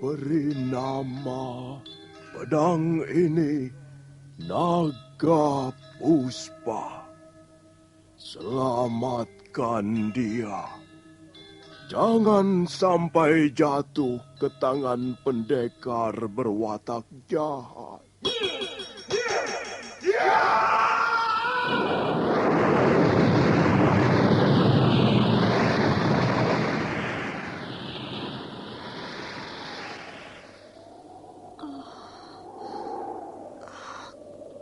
beri nama pedang ini Naga Puspa. Selamatkan dia. Jangan sampai jatuh ke tangan pendekar berwatak jahat.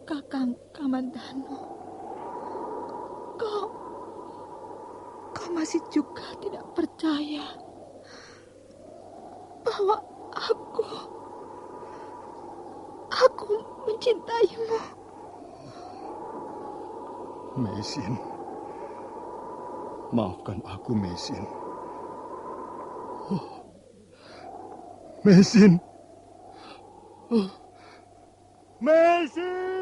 Kakang Kamandanu, kau masih juga tidak percaya bahwa aku mencintaimu. Mesin, maafkan aku, Mesin. Mesin. Mesin!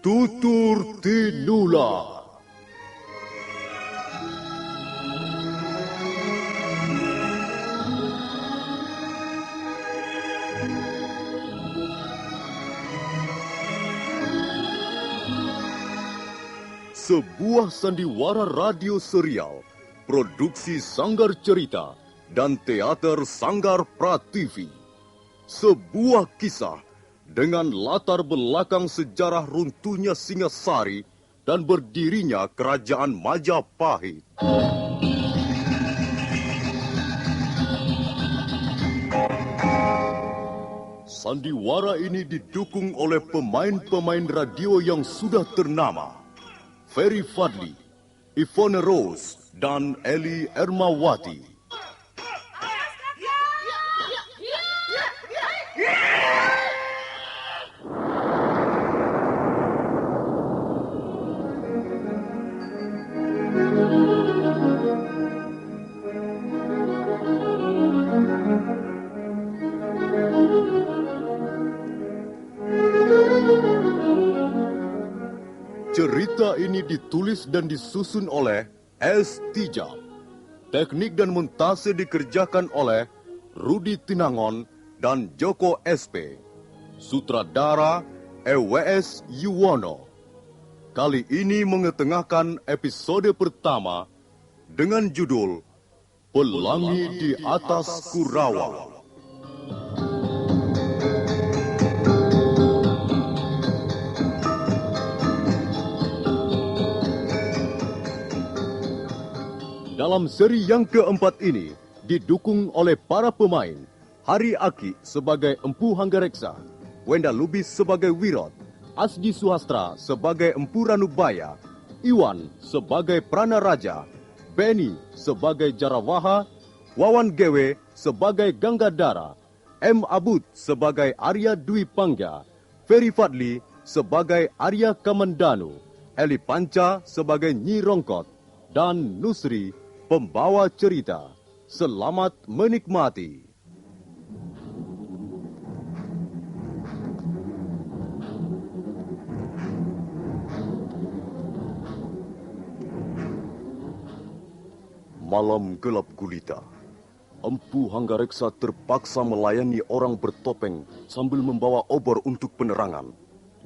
Tutur Tinula. Sebuah sandiwara radio serial, produksi Sanggar Cerita dan Teater Sanggar Prativi. Sebuah kisah dengan latar belakang sejarah runtuhnya Singasari dan berdirinya Kerajaan Majapahit. Sandiwara ini didukung oleh pemain-pemain radio yang sudah ternama. Ferry Fadli, Ivone Rose, dan Eli Ermawati. Cerita ini ditulis dan disusun oleh S. Tijab. Teknik dan montase dikerjakan oleh Rudi Tinangon dan Joko SP. Sutradara EWS Yuwono. Kali ini mengetengahkan episode pertama dengan judul Pelangi di Atas Kurawa. Dalam seri yang keempat ini, didukung oleh para pemain, Hari Aki sebagai Empu Hanggareksa, Wenda Lubis sebagai Wirot, Asdi Suhastra sebagai Empu Ranubaya, Iwan sebagai Prana Raja, Benny sebagai Jarawaha, Wawan Gewe sebagai Ganggadara, M. Abud sebagai Arya Dwi Pangga, Ferry Fadli sebagai Arya Kamandanu, Eli Panca sebagai Nyi Rongkot, dan Nusri pembawa cerita. Selamat menikmati. Malam gelap gulita. Empu Hanggareksa terpaksa melayani orang bertopeng sambil membawa obor untuk penerangan.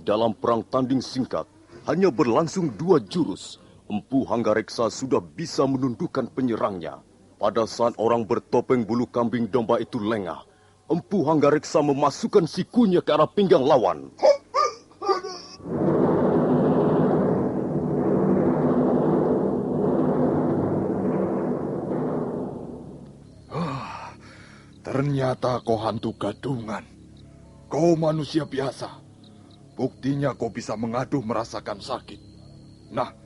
Dalam perang tanding singkat, hanya berlangsung 2 jurus. Empu Hanggareksa sudah bisa menundukkan penyerangnya. Pada saat orang bertopeng bulu kambing domba itu lengah, Empu Hanggareksa memasukkan sikunya ke arah pinggang lawan. Ternyata kau hantu gadungan. Kau manusia biasa. Buktinya kau bisa mengaduh merasakan sakit. Nah,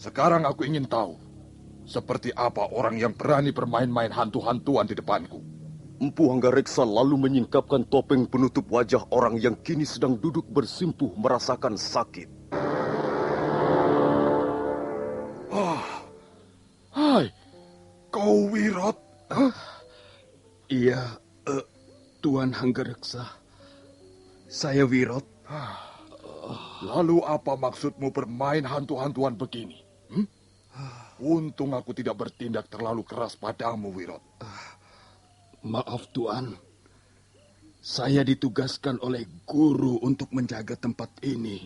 sekarang aku ingin tahu, seperti apa orang yang berani bermain-main hantu-hantuan di depanku. Empu Hanggareksa lalu menyingkapkan topeng penutup wajah orang yang kini sedang duduk bersimpuh merasakan sakit. Hai, kau Wirot? Iya, Tuan Hanggareksa, saya Wirot. Lalu apa maksudmu bermain hantu-hantuan begini? Untung aku tidak bertindak terlalu keras padamu, Wirot. Maaf Tuan, saya ditugaskan oleh guru untuk menjaga tempat ini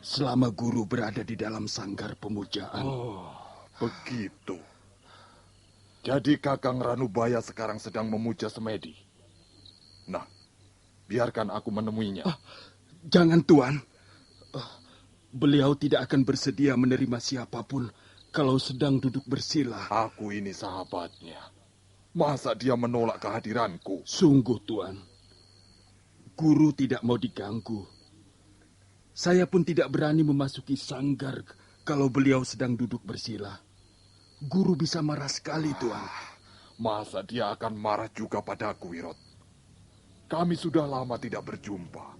selama guru berada di dalam sanggar pemujaan. Oh, begitu. Jadi Kakang Ranubaya sekarang sedang memuja Semedi. Nah, biarkan aku menemuinya. Jangan Tuan, beliau tidak akan bersedia menerima siapapun kalau sedang duduk bersila. Aku ini sahabatnya. Masa dia menolak kehadiranku? Sungguh Tuan, guru tidak mau diganggu. Saya pun tidak berani memasuki sanggar kalau beliau sedang duduk bersila. Guru bisa marah sekali, Tuan. Masa dia akan marah juga padaku, Wirot? Kami sudah lama tidak berjumpa.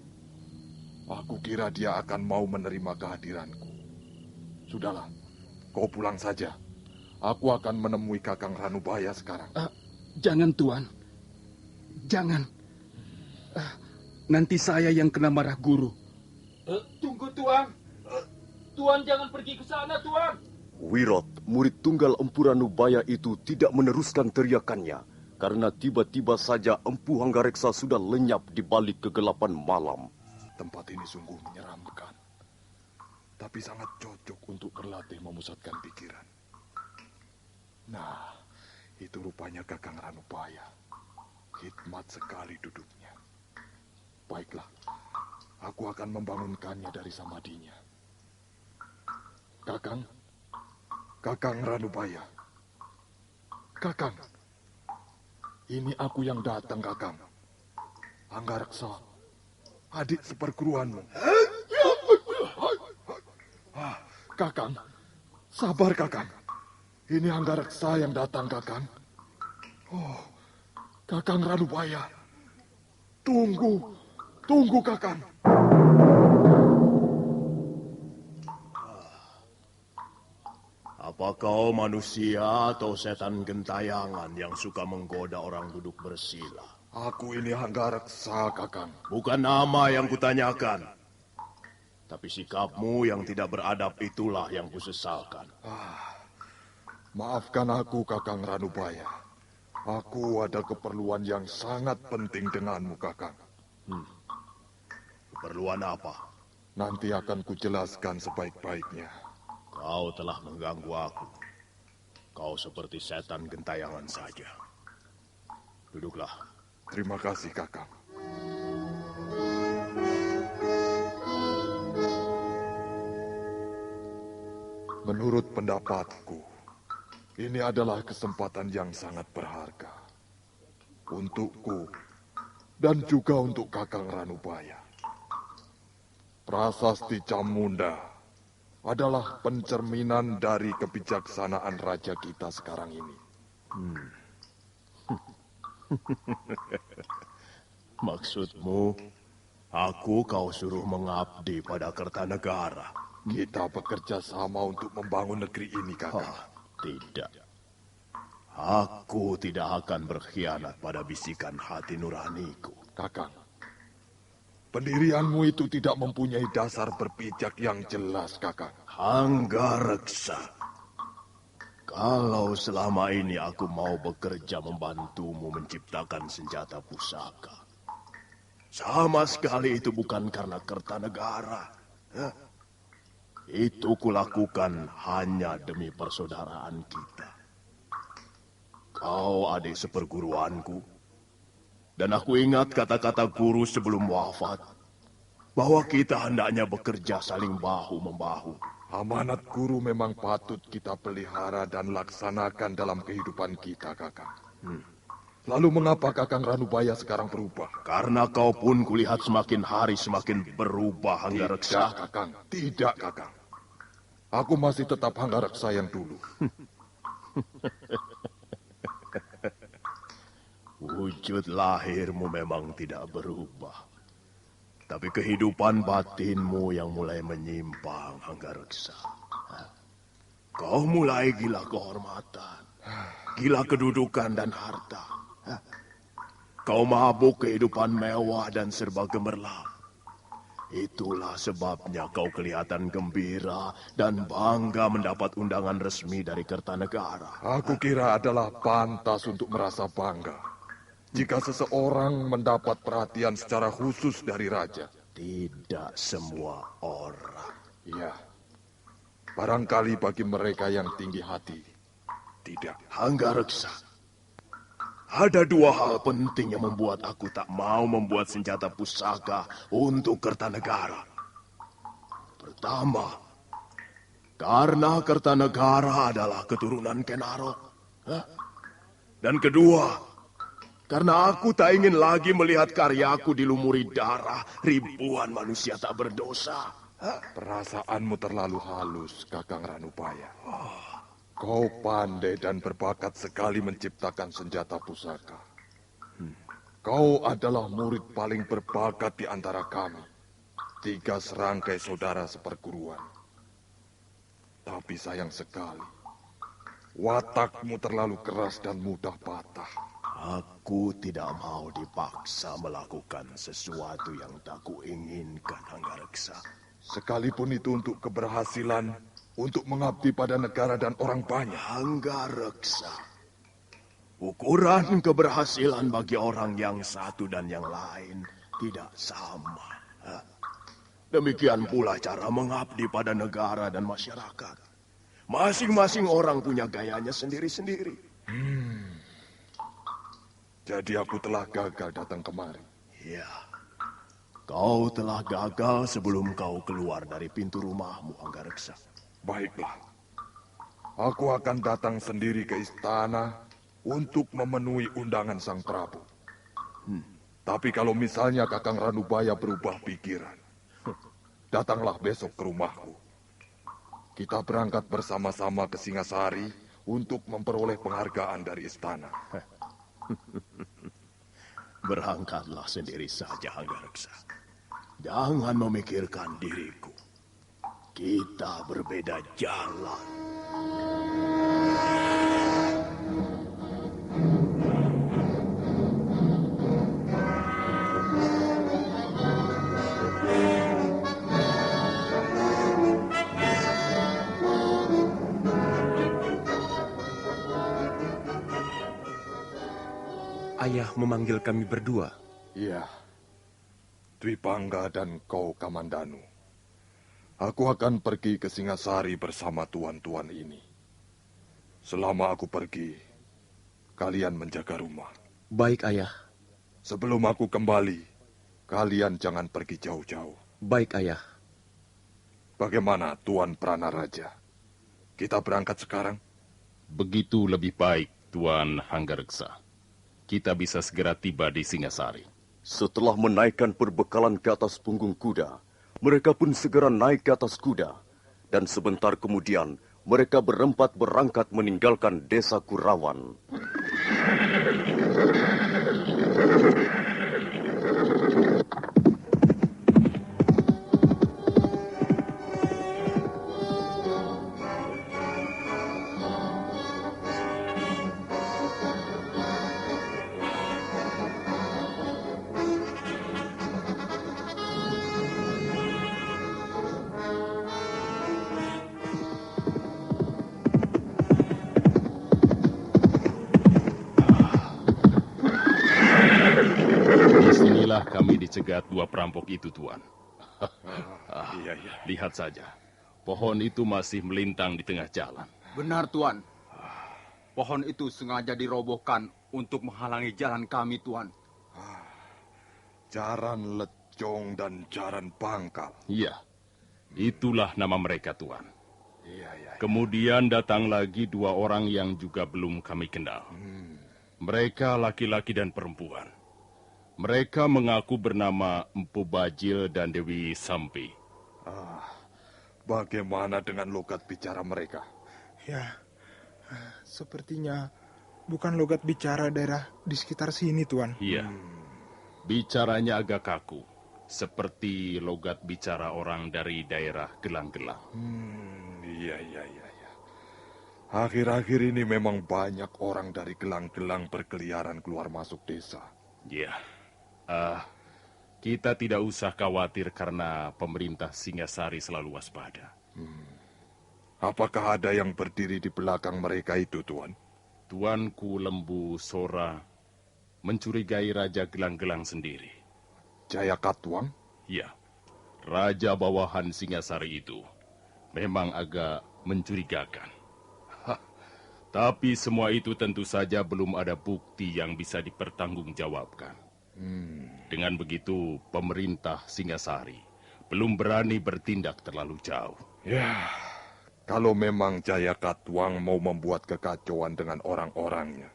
Aku kira dia akan mau menerima kehadiranku. Sudahlah, kau pulang saja. Aku akan menemui Kakang Ranubaya sekarang. Jangan, Tuan. Jangan. Nanti saya yang kena marah guru. Tunggu, Tuan. Tuan jangan pergi ke sana, Tuan. Wirot, murid tunggal Empu Ranubaya itu tidak meneruskan teriakannya karena tiba-tiba saja Empu Hanggareksa sudah lenyap di balik kegelapan malam. Tempat ini sungguh menyeramkan, tapi sangat cocok untuk berlatih memusatkan pikiran. Nah, itu rupanya Kakang Ranubaya. Hikmat sekali duduknya. Baiklah, aku akan membangunkannya dari samadinya. Kakang Ranubaya. Kakang, ini aku yang datang, Kakang. Hanggareksa, adik seperguruanmu. Kakang, sabar, Kakang. Ini Hanggareksa yang datang, Kakang. Oh, Kakang Ranubaya. Tunggu, Kakang. Apa kau manusia atau setan gentayangan yang suka menggoda orang duduk bersila? Aku ini Hanggareksa, Kakang. Bukan nama yang kutanyakan. Tapi sikapmu yang tidak beradab itulah yang kusesalkan. Maafkan aku, Kakang Ranubaya. Aku ada keperluan yang sangat penting denganmu, Kakang. Keperluan apa? Nanti akan kujelaskan sebaik-baiknya. Kau telah mengganggu aku. Kau seperti setan gentayangan saja. Duduklah. Terima kasih, Kakang. Menurut pendapatku, ini adalah kesempatan yang sangat berharga. Untukku, dan juga untuk Kakang Ranubaya. Prasasti Camunda adalah pencerminan dari kebijaksanaan raja kita sekarang ini. Maksudmu, aku kau suruh mengabdi pada Kertanegara? Kita bekerja sama untuk membangun negeri ini, Kakang. Tidak. Aku tidak akan berkhianat pada bisikan hati nuraniku. Kakang, pendirianmu itu tidak mempunyai dasar berpijak yang jelas, Kakang. Hanggareksa, kalau selama ini aku mau bekerja membantumu menciptakan senjata pusaka, sama sekali itu bukan karena Kertanegara. Itu kulakukan hanya demi persaudaraan kita. Kau adik seperguruanku, dan aku ingat kata-kata guru sebelum wafat, bahwa kita hendaknya bekerja saling bahu-membahu. Amanat guru memang patut kita pelihara dan laksanakan dalam kehidupan kita, Kakang. Lalu mengapa Kakang Ranubaya sekarang berubah? Karena kau pun kulihat semakin hari semakin berubah, Hanggareksa. Tidak, Kakang. Tidak, Kakang. Aku masih tetap Hanggareksa yang dulu. Wujud lahirmu memang tidak berubah. Tapi kehidupan batinmu yang mulai menyimpang, Hanggareksa. Kau mulai gila kehormatan, gila kedudukan dan harta. Kau mabuk kehidupan mewah dan serba gemerlap. Itulah sebabnya kau kelihatan gembira dan bangga mendapat undangan resmi dari Kertanegara. Aku kira adalah pantas untuk merasa bangga jika seseorang mendapat perhatian secara khusus dari raja. Tidak semua orang. Ya, barangkali bagi mereka yang tinggi hati, tidak. Hanggareksa. Ada dua hal penting yang membuat aku tak mau membuat senjata pusaka untuk Kertanegara. Pertama, karena Kertanegara adalah keturunan Kenarok. Dan kedua, karena aku tak ingin lagi melihat karyaku dilumuri darah ribuan manusia tak berdosa. Perasaanmu terlalu halus, Kakang Ranubaya. Kau pandai dan berbakat sekali menciptakan senjata pusaka. Kau adalah murid paling berbakat di antara kami. 3 serangkai saudara seperguruan. Tapi sayang sekali, watakmu terlalu keras dan mudah patah. Aku tidak mau dipaksa melakukan sesuatu yang tak kuinginkan, Hanggareksa. Sekalipun itu untuk keberhasilan, untuk mengabdi pada negara dan orang banyak. Hanggareksa. Ukuran keberhasilan bagi orang yang satu dan yang lain tidak sama. Demikian pula cara mengabdi pada negara dan masyarakat. Masing-masing orang punya gayanya sendiri-sendiri. Jadi aku telah gagal datang kemari. Ya, kau telah gagal sebelum kau keluar dari pintu rumahmu, Hanggareksa. Baiklah, aku akan datang sendiri ke istana untuk memenuhi undangan Sang Prabu. Tapi kalau misalnya Kakang Ranubaya berubah pikiran, datanglah besok ke rumahku. Kita berangkat bersama-sama ke Singasari untuk memperoleh penghargaan dari istana. Berangkatlah sendiri saja, Hanggareksa. Jangan memikirkan diriku. Kita berbeda jalan. Ayah memanggil kami berdua. Iya, Dwi Pangga dan kau Kamandanu. Aku akan pergi ke Singasari bersama tuan-tuan ini. Selama aku pergi, kalian menjaga rumah. Baik, Ayah. Sebelum aku kembali, kalian jangan pergi jauh-jauh. Baik, Ayah. Bagaimana Tuan Pranaraja? Kita berangkat sekarang? Begitu lebih baik, Tuan Hanggareksa. Kita bisa segera tiba di Singasari. Setelah menaikkan perbekalan ke atas punggung kuda, mereka pun segera naik ke atas kuda. Dan sebentar kemudian, mereka berempat berangkat meninggalkan desa Kurawan. Disinilah kami dicegat 2 perampok itu, Tuan. Iya. Lihat saja, pohon itu masih melintang di tengah jalan. Benar, Tuan. Pohon itu sengaja dirobohkan untuk menghalangi jalan kami, Tuan. Jaran Lecong dan Jaran Bangkal. Iya, itulah nama mereka, Tuan. Iya. Kemudian datang lagi 2 orang yang juga belum kami kenal. Mereka laki-laki dan perempuan. Mereka mengaku bernama Empu Bajil dan Dewi Sampi. Bagaimana dengan logat bicara mereka? Ya, sepertinya bukan logat bicara daerah di sekitar sini, Tuan. Iya, bicaranya agak kaku, seperti logat bicara orang dari daerah Gelang-Gelang. Iya. Akhir-akhir ini memang banyak orang dari Gelang-Gelang berkeliaran keluar masuk desa. Ya, kita tidak usah khawatir karena pemerintah Singasari selalu waspada. Apakah ada yang berdiri di belakang mereka itu, Tuan? Tuanku Lembu Sora mencurigai Raja Gelang-Gelang sendiri. Jaya Katuang? Ya, Raja bawahan Singasari itu memang agak mencurigakan. Tapi semua itu tentu saja belum ada bukti yang bisa dipertanggungjawabkan. Dengan begitu, pemerintah Singasari belum berani bertindak terlalu jauh. Ya, kalau memang Jaya Katuang mau membuat kekacauan dengan orang-orangnya,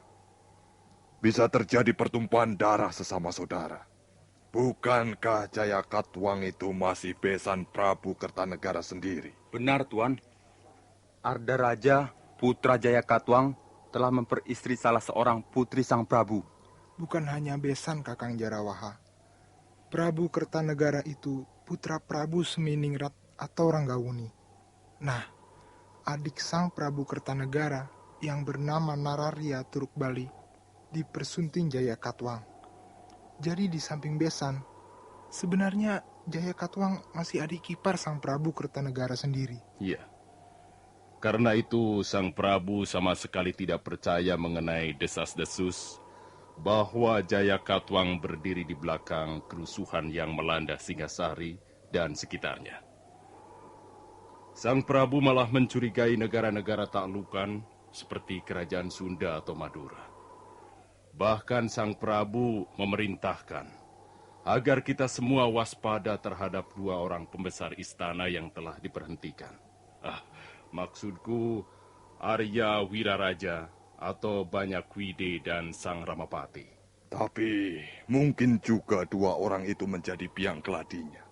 bisa terjadi pertumpahan darah sesama saudara. Bukankah Jaya Katuang itu masih besan Prabu Kertanegara sendiri? Benar, Tuan. Arda Raja, putra Jaya Katuang, telah memperistri salah seorang putri sang Prabu. Bukan hanya besan Kakang Jarawaha. Prabu Kertanegara itu putra Prabu Seminingrat atau Ranggawuni. Nah, adik sang Prabu Kertanegara yang bernama Nararya Turuk Bali dipersunting Jaya Katuang. Jadi di samping besan, sebenarnya Jaya Katuang masih adik ipar sang Prabu Kertanegara sendiri. Iya. Karena itu sang Prabu sama sekali tidak percaya mengenai desas-desus bahwa Jaya Katuang berdiri di belakang kerusuhan yang melanda Singasari dan sekitarnya. Sang Prabu malah mencurigai negara-negara taklukan seperti Kerajaan Sunda atau Madura. Bahkan sang Prabu memerintahkan agar kita semua waspada terhadap 2 orang pembesar istana yang telah diberhentikan. Maksudku Arya Wiraraja atau Banyakwide dan Sang Ramapati. Tapi mungkin juga 2 orang itu menjadi biang keladinya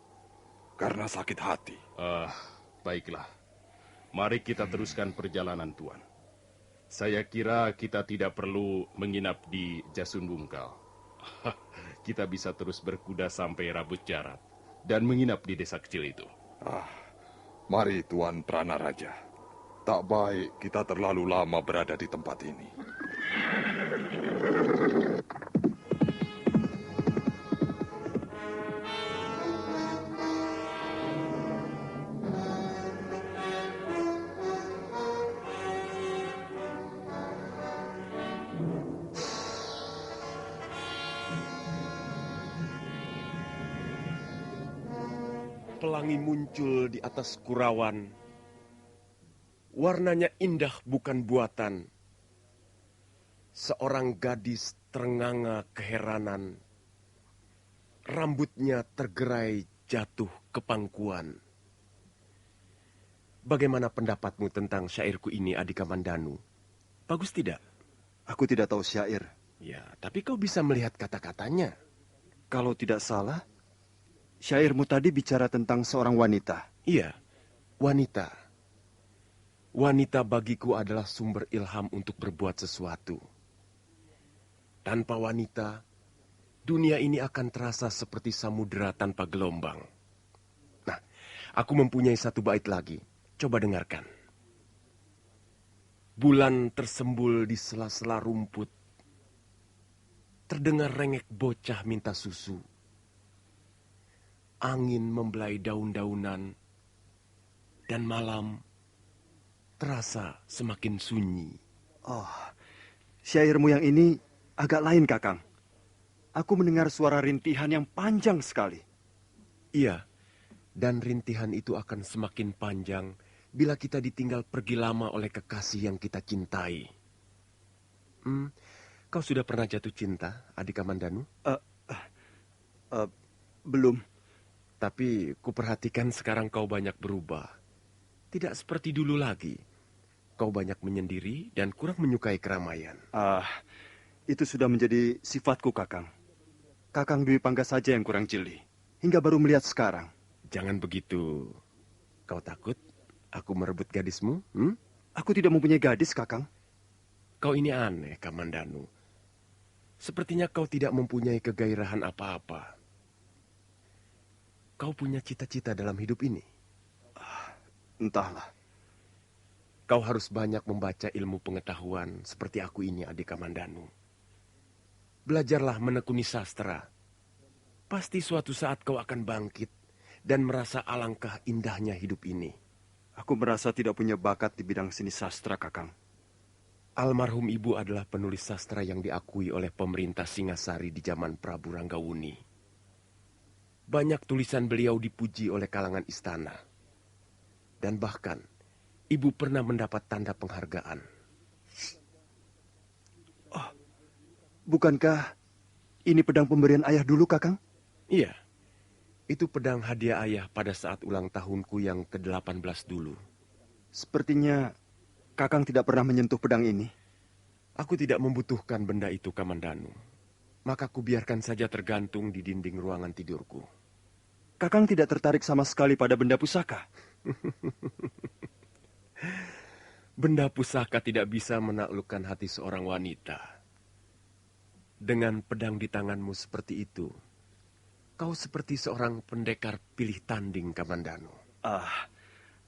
karena sakit hati. Baiklah. Mari kita teruskan perjalanan, Tuan. Saya kira kita tidak perlu menginap di Jasundungkal. Kita bisa terus berkuda sampai Rabut Jarat dan menginap di desa kecil itu. Mari Tuan Pranaraja. Tak baik kita terlalu lama berada di tempat ini. Pelangi muncul di atas Kurawan. Warnanya indah bukan buatan. Seorang gadis terenganga keheranan. Rambutnya tergerai jatuh ke pangkuan. Bagaimana pendapatmu tentang syairku ini, Adhika Mandanu? Bagus tidak? Aku tidak tahu syair. Ya, tapi kau bisa melihat kata-katanya. Kalau tidak salah, syairmu tadi bicara tentang seorang wanita. Iya, wanita. Wanita bagiku adalah sumber ilham untuk berbuat sesuatu. Tanpa wanita, dunia ini akan terasa seperti samudera tanpa gelombang. Nah, aku mempunyai satu bait lagi. Coba dengarkan. Bulan tersembul di sela-sela rumput. Terdengar rengek bocah minta susu. Angin membelai daun-daunan, dan malam terasa semakin sunyi. Oh, syairmu yang ini agak lain, Kakang. Aku mendengar suara rintihan yang panjang sekali. Iya, dan rintihan itu akan semakin panjang bila kita ditinggal pergi lama oleh kekasih yang kita cintai. Kau sudah pernah jatuh cinta, Adhika Mandanu? Belum. Tapi kuperhatikan sekarang kau banyak berubah. Tidak seperti dulu lagi. Kau banyak menyendiri dan kurang menyukai keramaian. Itu sudah menjadi sifatku, Kakang. Kakang Dwi Pangga saja yang kurang jeli. Hingga baru melihat sekarang. Jangan begitu. Kau takut aku merebut gadismu? Aku tidak mempunyai gadis, Kakang. Kau ini aneh, Kamandanu. Sepertinya kau tidak mempunyai kegairahan apa-apa. Kau punya cita-cita dalam hidup ini? Entahlah. Kau harus banyak membaca ilmu pengetahuan seperti aku ini, Adhika Mandanu. Belajarlah menekuni sastra. Pasti suatu saat kau akan bangkit dan merasa alangkah indahnya hidup ini. Aku merasa tidak punya bakat di bidang seni sastra, Kakang. Almarhum ibu adalah penulis sastra yang diakui oleh pemerintah Singasari di zaman Prabu Ranggawuni. Banyak tulisan beliau dipuji oleh kalangan istana. Dan bahkan, ibu pernah mendapat tanda penghargaan. Oh, bukankah ini pedang pemberian ayah dulu, Kakang? Iya, itu pedang hadiah ayah pada saat ulang tahunku yang ke-18 dulu. Sepertinya Kakang tidak pernah menyentuh pedang ini. Aku tidak membutuhkan benda itu, Kamandanu. Maka ku biarkan saja tergantung di dinding ruangan tidurku. Kakang tidak tertarik sama sekali pada benda pusaka? Benda pusaka tidak bisa menaklukkan hati seorang wanita. Dengan pedang di tanganmu seperti itu, kau seperti seorang pendekar pilih tanding, Kamandanu.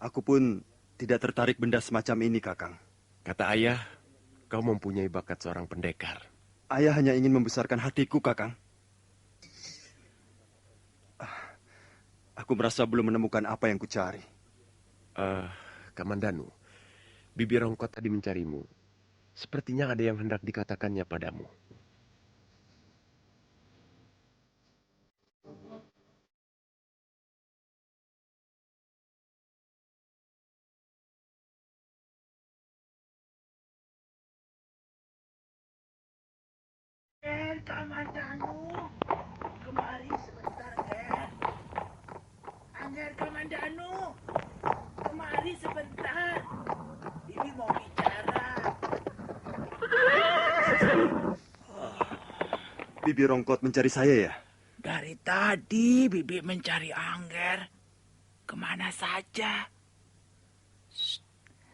Aku pun tidak tertarik benda semacam ini, Kakang. Kata ayah, kau mempunyai bakat seorang pendekar. Ayah hanya ingin membesarkan hatiku, Kakang. Aku merasa belum menemukan apa yang kucari. Kamandanu, Bibi Rongkot tadi mencarimu. Sepertinya ada yang hendak dikatakannya padamu. Kamandanu, kemari sebentar, Ger. Angger Kamandanu, kemari sebentar. Bibi mau bicara. Bibi Rongkot mencari saya ya? Dari tadi Bibi mencari Angger. Kemana saja? Shh.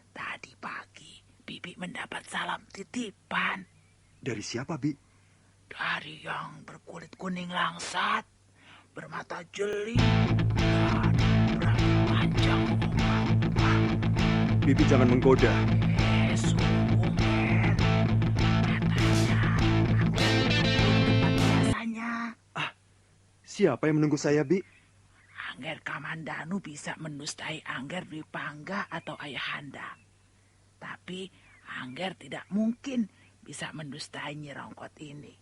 Tadi pagi Bibi mendapat salam titipan. Dari siapa, Bi? Dari yang berkulit kuning langsat, bermata jeli, dan berambut panjang ombak. Bibi jangan menggoda. Sungguh, Ger. Katanya, aku belum tempat biasanya. Siapa yang menunggu saya, Bi? Angger Kamandanu bisa mendustai Angger Dwi Pangga atau Ayahanda. Tapi Angger tidak mungkin bisa mendustai Nyi Rongkot ini.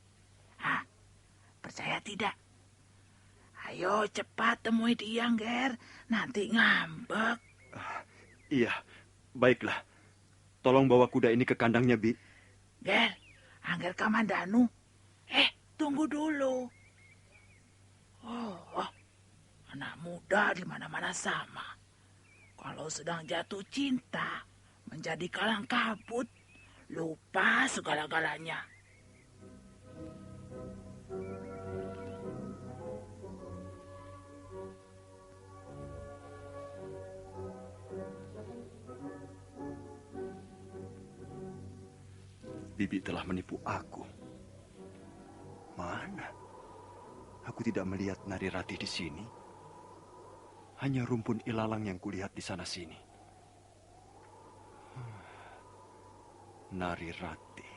Percaya tidak? Ayo cepat temui dia, Angger. Nanti ngambek. Iya, baiklah. Tolong bawa kuda ini ke kandangnya, Bi. Ger, Angger Kamandanu. Tunggu dulu. Oh, anak muda di mana-mana sama. Kalau sedang jatuh cinta, menjadi kalang kabut, lupa segala-galanya. Bibi telah menipu aku. Mana? Aku tidak melihat Nari Ratih di sini. Hanya rumpun ilalang yang kulihat di sana-sini. Nari Ratih.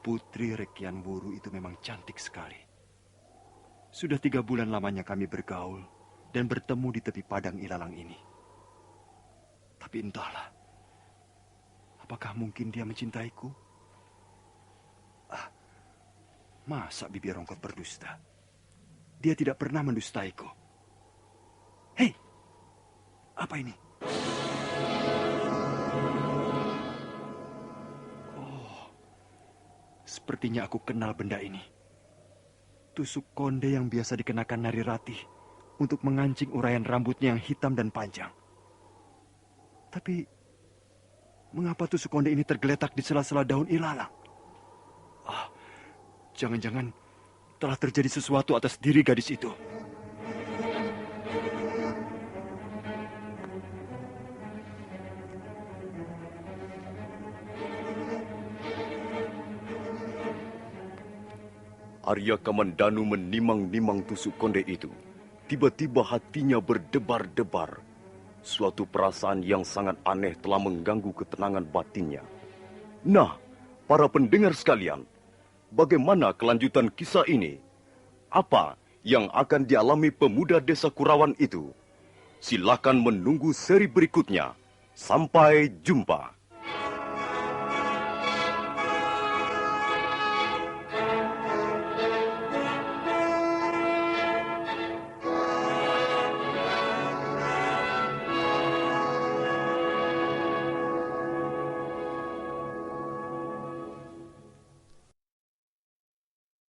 Putri Rekian Wuru itu memang cantik sekali. Sudah 3 bulan lamanya kami bergaul dan bertemu di tepi padang ilalang ini. Tapi entahlah. Apakah mungkin dia mencintaiku? Masa Bibi Rongkot berdusta? Dia tidak pernah mendustaiku. Hei, apa ini? Oh, sepertinya aku kenal benda ini. Tusuk konde yang biasa dikenakan Nari Ratih untuk mengancing uraian rambutnya yang hitam dan panjang. Tapi mengapa tusuk konde ini tergeletak di sela-sela daun ilalang? Jangan-jangan telah terjadi sesuatu atas diri gadis itu. Arya Kamandanu menimang-nimang tusuk konde itu. Tiba-tiba hatinya berdebar-debar. Suatu perasaan yang sangat aneh telah mengganggu ketenangan batinnya. Nah, para pendengar sekalian, bagaimana kelanjutan kisah ini? Apa yang akan dialami pemuda desa Kurawan itu? Silakan menunggu seri berikutnya. Sampai jumpa.